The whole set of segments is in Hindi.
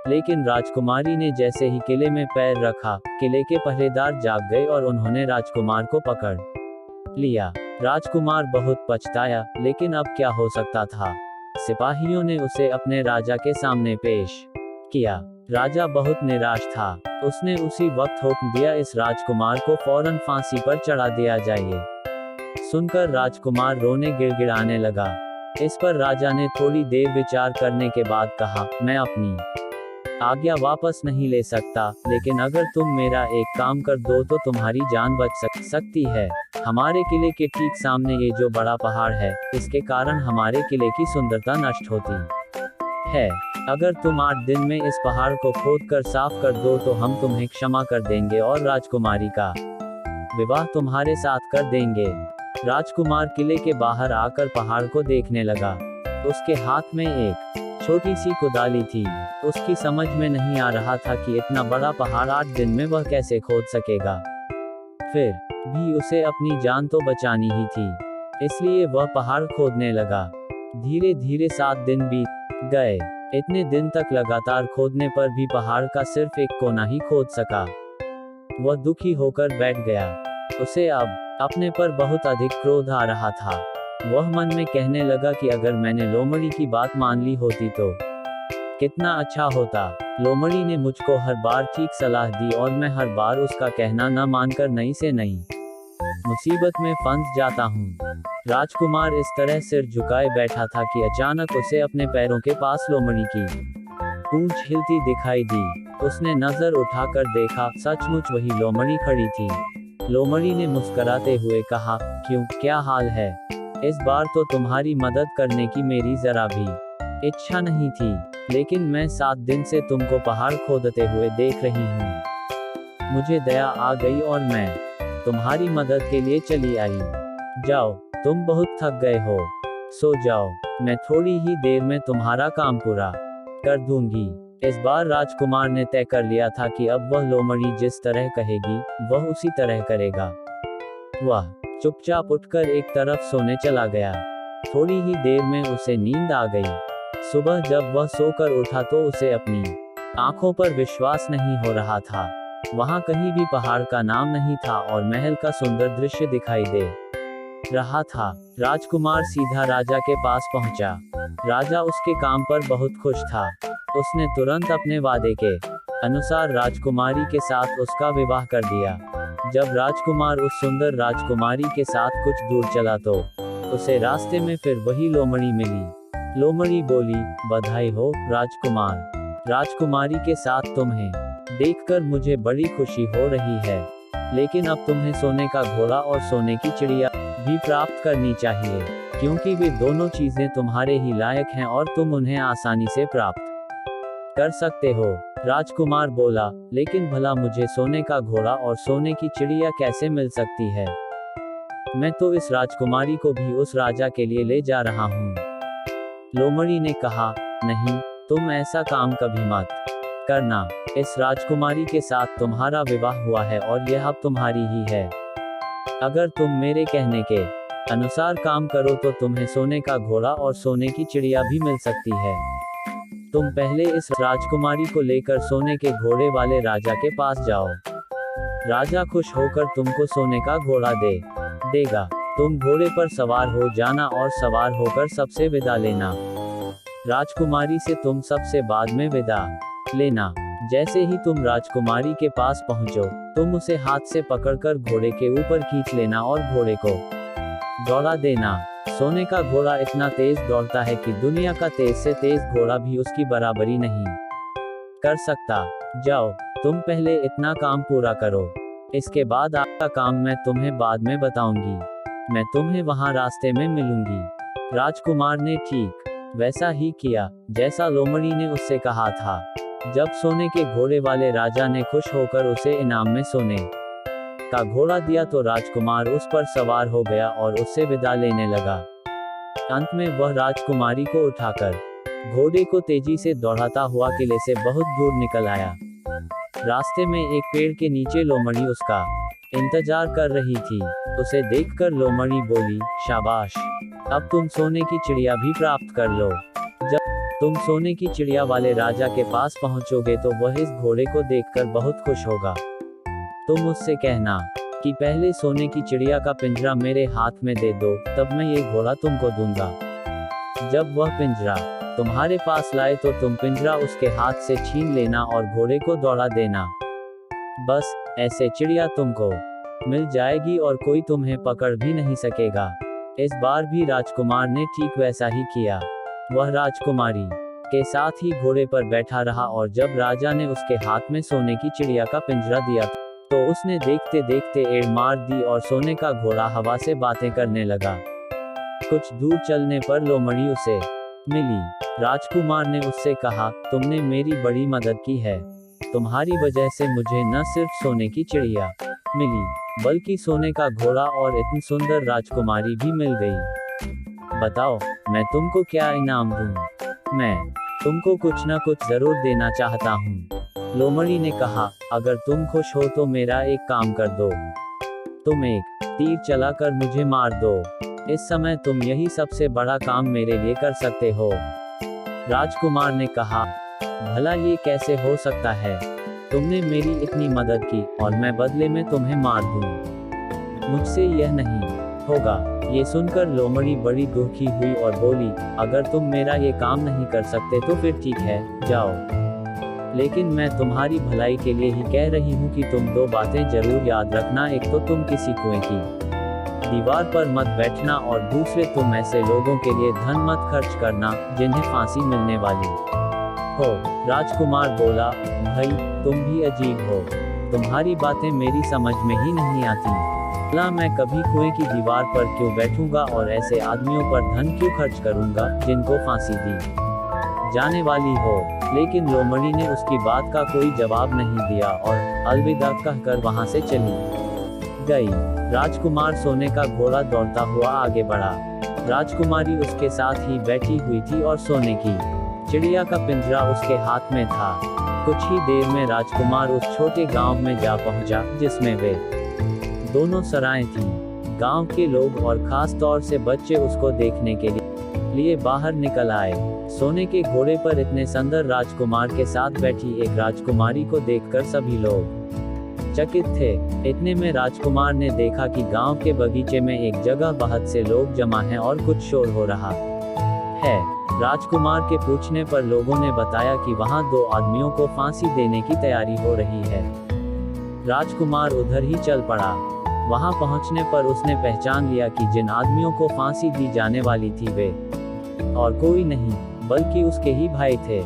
लेकिन राजकुमारी ने जैसे ही किले में पैर रखा, किले के पहरेदार जाग गए और उन्होंने राजकुमार को पकड़ लिया। राजकुमार बहुत पछताया, लेकिन अब क्या हो सकता था। सिपाहियों ने उसे अपने राजा के सामने पेश किया। राजा बहुत निराश था। उसने उसी वक्त हुक्म दिया, इस राजकुमार को फौरन फांसी पर चढ़ा दिया जाए। सुनकर राजकुमार रोने गिड़गिड़ाने लगा। इस पर राजा ने थोड़ी देर विचार करने के बाद कहा, मैं अपनी आज्ञा वापस नहीं ले सकता, लेकिन अगर तुम मेरा एक काम कर दो तो तुम्हारी जान बच सकती है। हमारे किले के ठीक सामने ये जो बड़ा पहाड़ है, इसके कारण हमारे किले की सुंदरता नष्ट होती है। अगर तुम 8 दिन में इस पहाड़ को खोदकर साफ कर दो तो हम तुम्हें क्षमा कर देंगे और राजकुमारी का विवाह तुम्हारे साथ कर देंगे। राजकुमार किले के बाहर आकर पहाड़ को देखने लगा। उसके हाथ में एक छोटी सी कुदाली थी। उसकी समझ में नहीं आ रहा था कि इतना बड़ा पहाड़ 8 दिन में वह कैसे खोद सकेगा। फिर भी उसे अपनी जान तो बचानी ही थी, इसलिए वह पहाड़ खोदने लगा। धीरे धीरे 7 दिन बीत गए। इतने दिन तक लगातार खोदने पर भी पहाड़ का सिर्फ एक कोना ही खोद सका। वह दुखी होकर बैठ गया। उसे अब अपने पर बहुत अधिक क्रोध आ रहा था। वह मन में कहने लगा कि अगर मैंने लोमड़ी की बात मान ली होती तो कितना अच्छा होता। लोमड़ी ने मुझको हर बार ठीक सलाह दी और मैं हर बार उसका कहना न मानकर नई से नई मुसीबत में फंस जाता हूँ। राजकुमार इस तरह सिर झुकाए बैठा था कि अचानक उसे अपने पैरों के पास लोमड़ी की पूंछ हिलती दिखाई दी। उसने नजर उठाकर देखा, सचमुच वही लोमड़ी खड़ी थी। लोमड़ी ने मुस्कुराते हुए कहा, क्यों, क्या हाल है? इस बार तो तुम्हारी मदद करने की मेरी जरा भी इच्छा नहीं थी, लेकिन मैं 7 दिन से तुमको पहाड़ खोदते हुए देख रही हूँ। मुझे दया आ गई और मैं तुम्हारी मदद के लिए चली आई। जाओ, तुम बहुत थक गए हो, सो जाओ। मैं थोड़ी ही देर में तुम्हारा काम पूरा कर दूंगी। इस बार राजकुमार ने तय कर लिया था कि अब वह लोमड़ी जिस तरह कहेगी, वह उसी तरह करेगा। वह चुपचाप उठकर एक तरफ सोने चला गया। थोड़ी ही देर में उसे नींद आ गई। सुबह जब वह सोकर उठा तो उसे अपनी आंखों पर विश्वास नहीं हो रहा था। वहां कहीं भी पहाड़ का नाम नहीं था और महल का सुंदर दृश्य दिखाई दे रहा था। राजकुमार सीधा राजा के पास पहुंचा। राजा उसके काम पर बहुत खुश था। उसने तुरंत अपने वादे के अनुसार राजकुमारी के साथ उसका विवाह कर दिया। जब राजकुमार उस सुंदर राजकुमारी के साथ कुछ दूर चला तो उसे रास्ते में फिर वही लोमड़ी मिली। लोमड़ी बोली, बधाई हो राजकुमार। राजकुमारी के साथ तुम्हें देखकर मुझे बड़ी खुशी हो रही है, लेकिन अब तुम्हें सोने का घोड़ा और सोने की चिड़िया भी प्राप्त करनी चाहिए, क्योंकि वे दोनों चीजें तुम्हारे ही लायक हैं और तुम उन्हें आसानी से प्राप्त कर सकते हो। राजकुमार बोला, लेकिन भला मुझे सोने का घोड़ा और सोने की चिड़िया कैसे मिल सकती है? मैं तो इस राजकुमारी को भी उस राजा के लिए ले जा रहा हूँ। लोमड़ी ने कहा, नहीं, तुम ऐसा काम कभी मत करना। इस राजकुमारी के साथ तुम्हारा विवाह हुआ है और यह अब तुम्हारी ही है। अगर तुम मेरे कहने के अनुसार काम करो तो तुम्हें सोने का घोड़ा और सोने की चिड़िया भी मिल सकती है। तुम पहले इस राजकुमारी को लेकर सोने के घोड़े वाले राजा के पास जाओ। राजा खुश होकर तुमको सोने का घोड़ा देगा। तुम घोड़े पर सवार हो जाना और सवार होकर सबसे विदा लेना। राजकुमारी से तुम सबसे बाद में विदा लेना। जैसे ही तुम राजकुमारी के पास पहुंचो, तुम उसे हाथ से पकड़कर घोड़े के ऊपर खींच लेना और घोड़े को दौड़ा देना। सोने का घोड़ा इतना तेज दौड़ता है कि दुनिया का तेज से तेज घोड़ा भी उसकी बराबरी नहीं कर सकता। जाओ, तुम पहले इतना काम पूरा करो। इसके बाद आपका काम मैं तुम्हें बाद में बताऊंगी। मैं तुम्हें वहां रास्ते में मिलूंगी। राजकुमार ने ठीक वैसा ही किया जैसा लोमड़ी ने उससे कहा था। जब सोने के घोड़े वाले राजा ने खुश होकर उसे इनाम में सोने का घोड़ा दिया तो राजकुमार उस पर सवार हो गया और उससे विदा लेने लगा। अंत में वह राजकुमारी को उठाकर घोड़े को तेजी से दौड़ाता हुआ किले से बहुत दूर निकल आया। रास्ते में एक पेड़ के नीचे लोमड़ी उसका इंतजार कर रही थी। उसे देखकर लोमड़ी बोली, शाबाश, अब तुम सोने की चिड़िया भी प्राप्त कर लो। जब तुम सोने की चिड़िया वाले राजा के पास पहुंचोगे तो वह इस घोड़े को देखकर बहुत खुश होगा। तुम उससे कहना कि पहले सोने की चिड़िया का पिंजरा मेरे हाथ में दे दो, तब मैं ये घोड़ा तुमको दूंगा। जब वह पिंजरा तुम्हारे पास लाए तो तुम पिंजरा उसके हाथ से छीन लेना और घोड़े को दौड़ा देना। बस ऐसे चिड़िया तुमको मिल जाएगी और कोई तुम्हें पकड़ भी नहीं सकेगा। इस बार भी राजकुमार ने ठीक वैसा ही किया। वह राजकुमारी के साथ ही घोड़े पर बैठा रहा और जब राजा ने उसके हाथ में सोने की चिड़िया का पिंजरा दिया तो उसने देखते देखते एड़ मार दी और सोने का घोड़ा हवा से बातें करने लगा। कुछ दूर चलने पर लोमड़ी उसे मिली। राजकुमार ने उससे कहा, तुमने मेरी बड़ी मदद की है। तुम्हारी वजह से मुझे न सिर्फ सोने की चिड़िया मिली बल्कि सोने का घोड़ा और इतनी सुंदर राजकुमारी भी मिल गई। बताओ मैं तुमको क्या इनाम दूं? मैं तुमको कुछ न कुछ जरूर देना चाहता हूँ। लोमड़ी ने कहा, अगर तुम खुश हो तो मेरा एक काम कर दो। तुम एक तीर चलाकर मुझे मार दो। इस समय तुम यही सबसे बड़ा काम मेरे लिए कर सकते हो। राजकुमार ने कहा, भला ये कैसे हो सकता है? तुमने मेरी इतनी मदद की और मैं बदले में तुम्हें मार दूं। मुझसे यह नहीं होगा। ये सुनकर लोमड़ी बड़ी दुखी हुई और बोली, अगर तुम मेरा ये काम नहीं कर सकते तो फिर ठीक है, जाओ। लेकिन मैं तुम्हारी भलाई के लिए ही कह रही हूँ कि तुम दो बातें जरूर याद रखना। एक तो तुम किसी कुएं की दीवार पर मत बैठना और दूसरे तुम ऐसे लोगों के लिए धन मत खर्च करना जिन्हें फांसी मिलने वाली हो। राजकुमार बोला, भाई तुम भी अजीब हो। तुम्हारी बातें मेरी समझ में ही नहीं आती। भला मैं कभी कुएं की दीवार पर क्यों बैठूंगा और ऐसे आदमियों पर धन क्यों खर्च करूंगा जिनको फांसी दी जाने वाली हो। लेकिन लोमड़ी ने उसकी बात का कोई जवाब नहीं दिया और अलविदा कहकर वहां से चली गई। राजकुमार सोने का घोड़ा दौड़ता हुआ आगे बढ़ा। राजकुमारी उसके साथ ही बैठी हुई थी और सोने की चिड़िया का पिंजरा उसके हाथ में था। कुछ ही देर में राजकुमार उस छोटे गांव में जा पहुंचा जिसमें वे दोनों सराएं थीं। गांव के लोग और खास तौर से बच्चे उसको देखने के लिए बाहर निकल आए। सोने के घोड़े पर इतने सुंदर राजकुमार के साथ बैठी एक राजकुमारी को देखकर सभी लोग चकित थे। इतने में राजकुमार ने देखा कि गांव के बगीचे में एक जगह बहुत से लोग जमा हैं और कुछ शोर हो रहा है। राजकुमार के पूछने पर लोगों ने बताया कि वहां दो आदमियों को फांसी देने की तैयारी हो रही है। राजकुमार उधर ही चल पड़ा। वहां पहुंचने पर उसने पहचान लिया कि जिन आदमियों को फांसी दी जाने वाली थी वे और कोई नहीं बल्कि उसके ही भाई थे।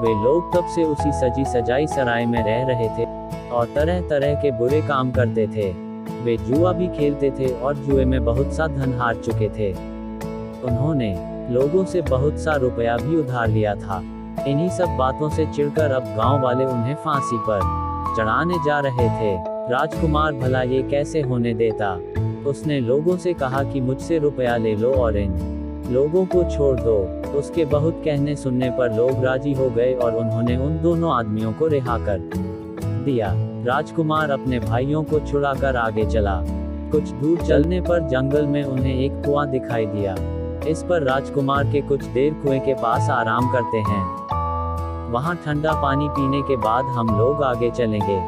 वे लोग तब से उसी सजी सजाई सराय में रह रहे थे और तरह तरह के बुरे काम करते थे। वे जुआ भी खेलते थे और जुए में बहुत सा धन हार चुके थे। उन्होंने लोगों से बहुत सा रुपया भी उधार लिया था। इन्हीं सब बातों से चिढ़कर अब गांव वाले उन्हें फांसी पर चढ़ाने जा रहे थे। राजकुमार भला ये कैसे होने देता। उसने लोगों से कहा कि मुझसे रुपया ले लो और इन लोगों को छोड़ दो। उसके बहुत कहने सुनने पर लोग राजी हो गए और उन्होंने उन दोनों आदमियों को रिहा कर दिया। राजकुमार अपने भाइयों को छुड़ाकर आगे चला। कुछ दूर चलने पर जंगल में उन्हें एक कुआं दिखाई दिया। इस पर राजकुमार के कुछ देर कुएं के पास आराम करते हैं। वहां ठंडा पानी पीने के बाद हम लोग आगे चलेंगे।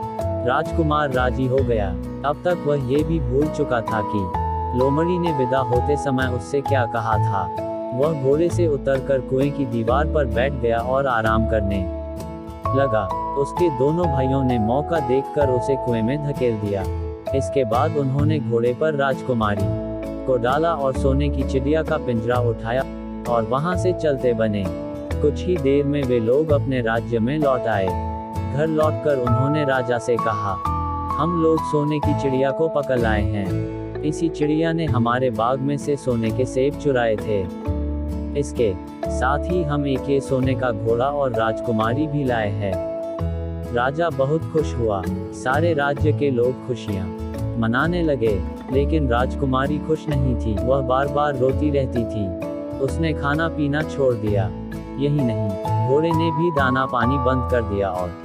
राजकुमार राजी हो गया। अब तक वह ये भी भूल चुका था कि लोमड़ी ने विदा होते समय उससे क्या कहा था। वह घोड़े से उतरकर कुएं की दीवार पर बैठ गया और आराम करने लगा। उसके दोनों भाइयों ने मौका देखकर उसे कुएं में धकेल दिया। इसके बाद उन्होंने घोड़े पर राजकुमारी को डाला और सोने की चिड़िया का पिंजरा उठाया और वहां से चलते बने। कुछ ही देर में वे लोग अपने राज्य में लौट आए। घर लौटकर उन्होंने राजा से कहा, हम लोग सोने की चिड़िया को पकड़ लाए हैं। इसी चिड़िया ने हमारे बाग में से सोने के सेब चुराए थे। इसके साथ ही हम एक ये सोने का घोड़ा और राजकुमारी भी लाए हैं। राजा बहुत खुश हुआ। सारे राज्य के लोग खुशियां मनाने लगे, लेकिन राजकुमारी खुश नहीं थी। वह बार बार रोती रहती थी। उसने खाना पीना छोड़ दिया। यही नहीं, घोड़े ने भी दाना पानी बंद कर दिया और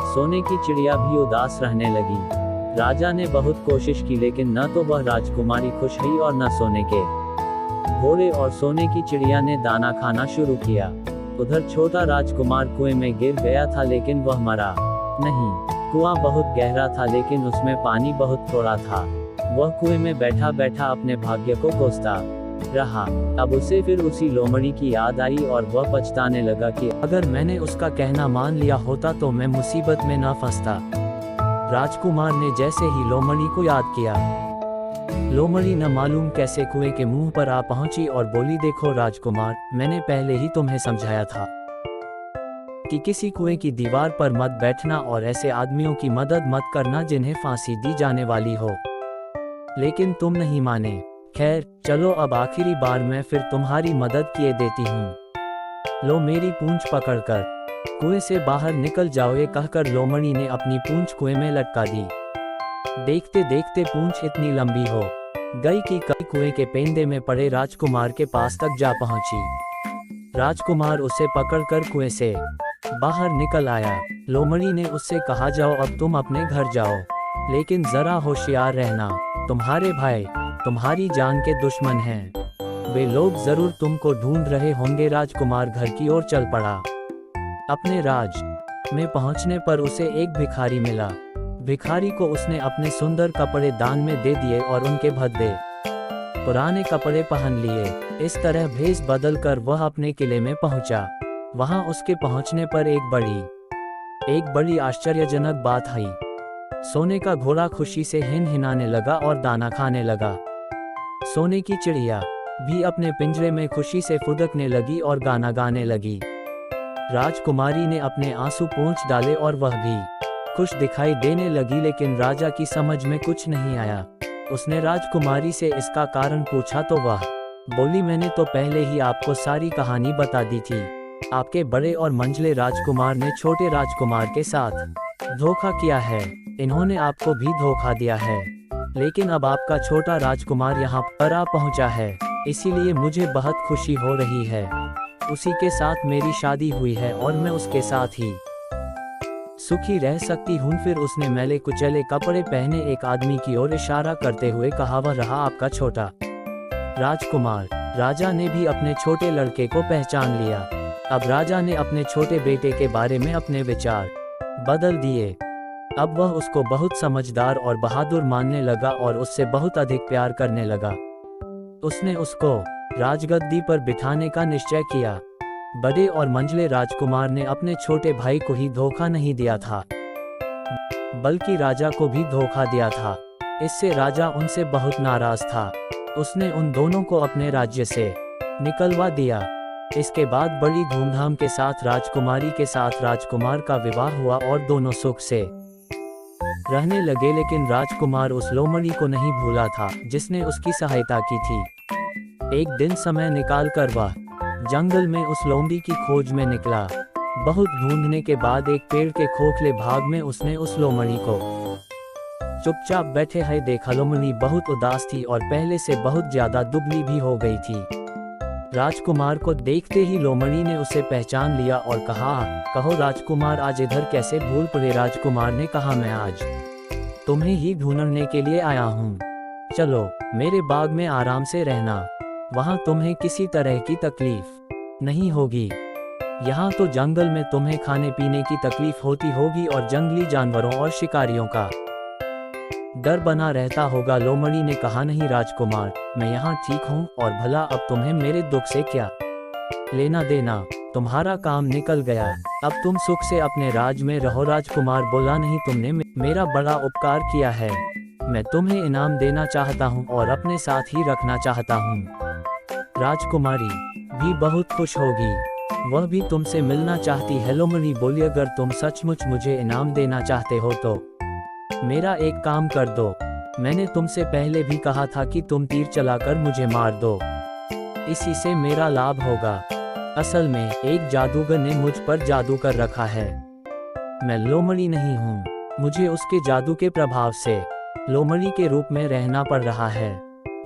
सोने की चिड़िया भी उदास रहने लगी। राजा ने बहुत कोशिश की, लेकिन न तो वह राजकुमारी खुश हुई और न सोने के घोड़े और सोने की चिड़िया ने दाना खाना शुरू किया। उधर छोटा राजकुमार कुएं में गिर गया था, लेकिन वह मरा नहीं। कुआं बहुत गहरा था, लेकिन उसमें पानी बहुत थोड़ा था। वह कुएं में बैठा बैठा अपने भाग्य को कोसता रहा। अब उसे फिर उसी लोमड़ी की याद आई और वह पछताने लगा कि अगर मैंने उसका कहना मान लिया होता तो मैं मुसीबत में न फंसता। राजकुमार ने जैसे ही लोमड़ी को याद किया, लोमड़ी न मालूम कैसे कुएं के मुंह पर आ पहुंची और बोली, देखो राजकुमार, मैंने पहले ही तुम्हें समझाया था कि किसी कुएं की दीवार पर मत बैठना और ऐसे आदमियों की मदद मत करना जिन्हें फांसी दी जाने वाली हो, लेकिन तुम नहीं माने। खैर चलो, अब आखिरी बार मैं फिर तुम्हारी मदद किए देती हूँ। लो मेरी पूंछ पकड़कर कुएं से बाहर निकल जाओ। ये कहकर लोमड़ी ने अपनी पूंछ कुएं में लटका दी। देखते देखते पूंछ इतनी लंबी हो गई कि कई कुएं के पेंदे में पड़े राजकुमार के पास तक जा पहुंची। राजकुमार उसे पकड़कर कुएं से बाहर निकल आया। लोमड़ी ने उससे कहा, जाओ अब तुम अपने घर जाओ, लेकिन जरा होशियार रहना, तुम्हारे भाई तुम्हारी जान के दुश्मन हैं। वे लोग जरूर तुमको ढूंढ रहे होंगे। राजकुमार घर की ओर चल पड़ा। अपने राज में पहुंचने पर उसे एक भिखारी मिला। भिखारी को उसने अपने सुंदर कपड़े दान में दे दिए और उनके भद्दे पुराने कपड़े पहन लिए। इस तरह भेष बदल कर वह अपने किले में पहुंचा। वहां उसके पहुंचने पर एक बड़ी आश्चर्यजनक बात आई। सोने का घोड़ा खुशी से हिनहिनाने लगा और दाना खाने लगा। सोने की चिड़िया भी अपने पिंजरे में खुशी से फुदकने लगी और गाना गाने लगी। राजकुमारी ने अपने आंसू पोंछ डाले और वह भी खुश दिखाई देने लगी, लेकिन राजा की समझ में कुछ नहीं आया। उसने राजकुमारी से इसका कारण पूछा तो वह बोली, मैंने तो पहले ही आपको सारी कहानी बता दी थी। आपके बड़े और मंझले राजकुमार ने छोटे राजकुमार के साथ धोखा किया है। इन्होंने आपको भी धोखा दिया है, लेकिन अब आपका छोटा राजकुमार यहाँ पर आ पहुँचा है, इसीलिए मुझे बहुत खुशी हो रही है। उसी के साथ मेरी शादी हुई है और मैं उसके साथ ही सुखी रह सकती हूँ। फिर उसने मैले कुचले कपड़े पहने एक आदमी की ओर इशारा करते हुए कहा, वह रहा आपका छोटा राजकुमार। राजा ने भी अपने छोटे लड़के को पहचान लिया। अब राजा ने अपने छोटे बेटे के बारे में अपने विचार बदल दिए। अब वह उसको बहुत समझदार और बहादुर मानने लगा और उससे बहुत अधिक प्यार करने लगा। उसने उसको राजगद्दी पर बिठाने का निश्चय किया। बड़े और मंझले राजकुमार ने अपने छोटे भाई को ही धोखा नहीं दिया था, बल्कि राजा को भी धोखा दिया था। इससे राजा उनसे बहुत नाराज था। उसने उन दोनों को अपने राज्य से निकलवा दिया। इसके बाद बड़ी धूमधाम के साथ राजकुमारी के साथ राजकुमार का विवाह हुआ और दोनों सुख से रहने लगे। लेकिन राजकुमार उस लोमड़ी को नहीं भूला था जिसने उसकी सहायता की थी। एक दिन समय निकालकर वह जंगल में उस लोमड़ी की खोज में निकला। बहुत ढूंढने के बाद एक पेड़ के खोखले भाग में उसने उस लोमड़ी को चुपचाप बैठे है देखा। लोमड़ी बहुत उदास थी और पहले से बहुत ज्यादा दुबली भी हो गई थी। राजकुमार को देखते ही लोमड़ी ने उसे पहचान लिया और कहा, कहो राजकुमार, आज इधर कैसे भूल पड़े। राजकुमार ने कहा, मैं आज तुम्हें ही ढूंढने के लिए आया हूँ। चलो मेरे बाग में आराम से रहना, वहाँ तुम्हें किसी तरह की तकलीफ नहीं होगी। यहाँ तो जंगल में तुम्हें खाने पीने की तकलीफ होती होगी और जंगली जानवरों और शिकारियों का डर बना रहता होगा। लोमड़ी ने कहा, नहीं राजकुमार, मैं यहाँ ठीक हूँ और भला अब तुम्हें मेरे दुख से क्या लेना देना। तुम्हारा काम निकल गया, अब तुम सुख से अपने राज में रहो। राजकुमार बोला, नहीं, तुमने मेरा बड़ा उपकार किया है, मैं तुम्हें इनाम देना चाहता हूँ और अपने साथ ही रखना चाहता हूँ। राजकुमारी भी बहुत खुश होगी, वह भी तुमसे मिलना चाहती है। लोमड़ी बोली, अगर तुम सचमुच मुझे इनाम देना चाहते हो तो मेरा एक काम कर दो। मैंने तुमसे पहले भी कहा था कि तुम तीर चलाकर मुझे मार दो, इसी से मेरा लाभ होगा। असल में एक जादूगर ने मुझ पर जादू कर रखा है। मैं लोमड़ी नहीं हूँ, मुझे उसके जादू के प्रभाव से लोमड़ी के रूप में रहना पड़ रहा है।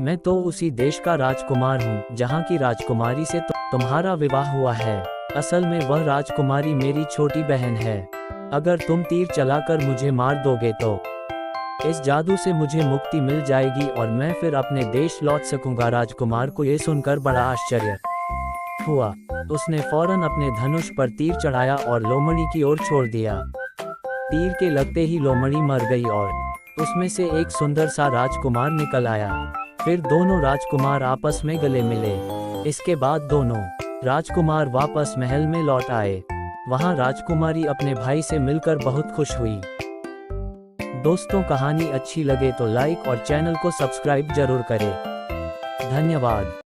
मैं तो उसी देश का राजकुमार हूँ जहाँ की राजकुमारी से तुम्हारा विवाह हुआ है। असल में वह राजकुमारी मेरी छोटी बहन है। अगर तुम तीर चलाकर मुझे मार दोगे तो इस जादू से मुझे मुक्ति मिल जाएगी और मैं फिर अपने देश लौट सकूंगा। राजकुमार को यह सुनकर बड़ा आश्चर्य हुआ। उसने फौरन अपने धनुष पर तीर चढ़ाया और लोमड़ी की ओर छोड़ दिया। तीर के लगते ही लोमड़ी मर गई और उसमें से एक सुंदर सा राजकुमार निकल आया। फिर दोनों राजकुमार आपस में गले मिले। इसके बाद दोनों राजकुमार वापस महल में लौट आए। वहां राजकुमारी अपने भाई से मिलकर बहुत खुश हुई। दोस्तों, कहानी अच्छी लगे तो लाइक और चैनल को सब्सक्राइब जरूर करें। धन्यवाद।